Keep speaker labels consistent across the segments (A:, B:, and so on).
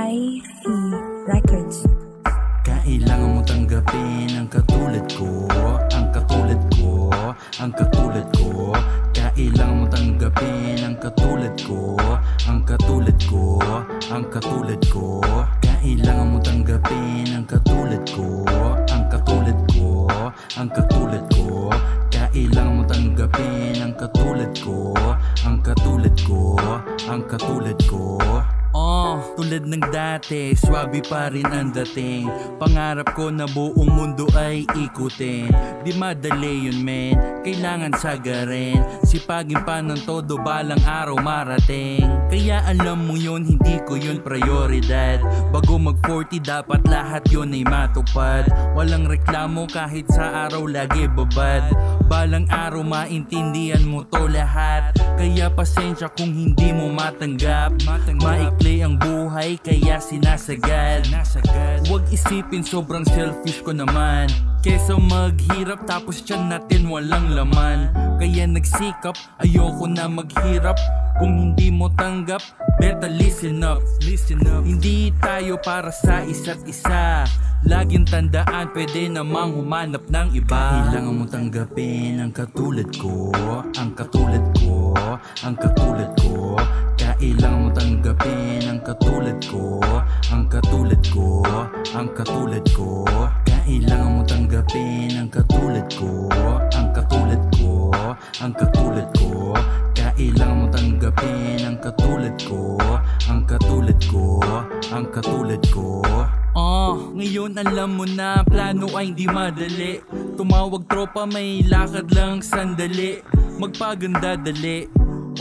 A: YV Records.
B: Kailangan mo tanggapin ang katulad ko, ang katulad ko, ang katulad ko. Kailangan mo tanggapin ang katulad ko, ang katulad ko, ang katulad ko. Kailangan mo tanggapin ang katulad ko, ang katulad ko, ang katulad ko. Kailangan mo tanggapin ang katulad ko, ang katulad ko, ang katulad ko. Tulad ng dati, swabe pa rin ang dating. Pangarap ko na buong mundo ay ikutin. Di madali yun men, kailangan sagarin. Sipagin pa ng todo, balang araw marating. Kaya alam mo yun, hindi ko yun prioridad. Bago mag 40 dapat lahat yun ay matupad. Walang reklamo kahit sa araw lagi babad. Balang araw maintindihan mo to lahat. Kaya pasensya kung hindi mo matanggap. Maikli ang buhay kaya sinasagad. Huwag isipin sobrang selfish ko naman. Kesa maghirap tapos tiyan natin walang laman. Kaya nagsikap, ayoko na maghirap. Kung hindi mo tanggap, better listen up. Hindi tayo para sa isa't isa. Laging tandaan, pwede namang humanap ng iba. Kailangan mo tanggapin ang katulad ko, ang katulad ko, ang katulad ko. Kailangan mo tanggapin ang katulad ko, ang katulad ko, ang katulad ko. Kailangan mo tanggapin ang katulad ko, ang katulad ko, ang katulad ko. Kailangan mo tanggapin ang katulad ko, ang katulad ko, ang katulad ko. Ngayon alam mo na plano ay hindi madali. Tumawag tropa, may lakad lang sandali. Magpaganda dali,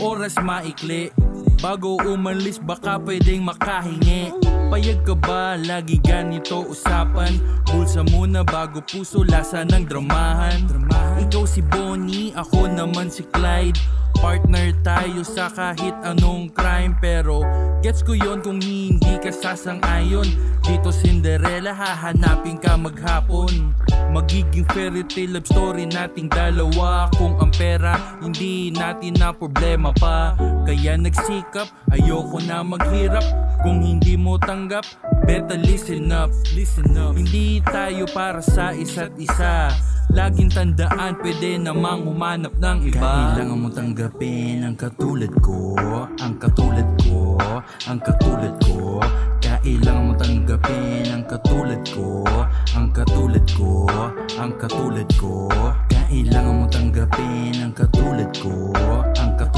B: oras maikli. Bago umalis baka pwedeng makahingi. Payag ka ba? Lagi ganito usapan. Bulsa muna bago puso, lasa ng dramahan. Ikaw si Bonnie, ako naman si Clyde. Partner tayo sa kahit anong crime. Pero gets ko yon kung hindi ka sasang-ayon. Dito Cinderella, hahanapin ka maghapon. Magiging fairy tale love story nating dalawa. Kung ang pera hindi natin na problema pa. Kaya nagsikap, ayoko na maghirap. Kung hindi mo tanggap, better listen up. Hindi tayo para sa isa't isa. Laging tandaan, pwede namang humanap ng iba. Kailangan mo tanggapin ang katulad ko, ang katulad ko, ang katulad ko. Kailangan mo tanggapin ang katulad ko, ang katulad ko, ang katulad ko. Kailangan mo tanggapin ang katulad ko, ang katulad ko.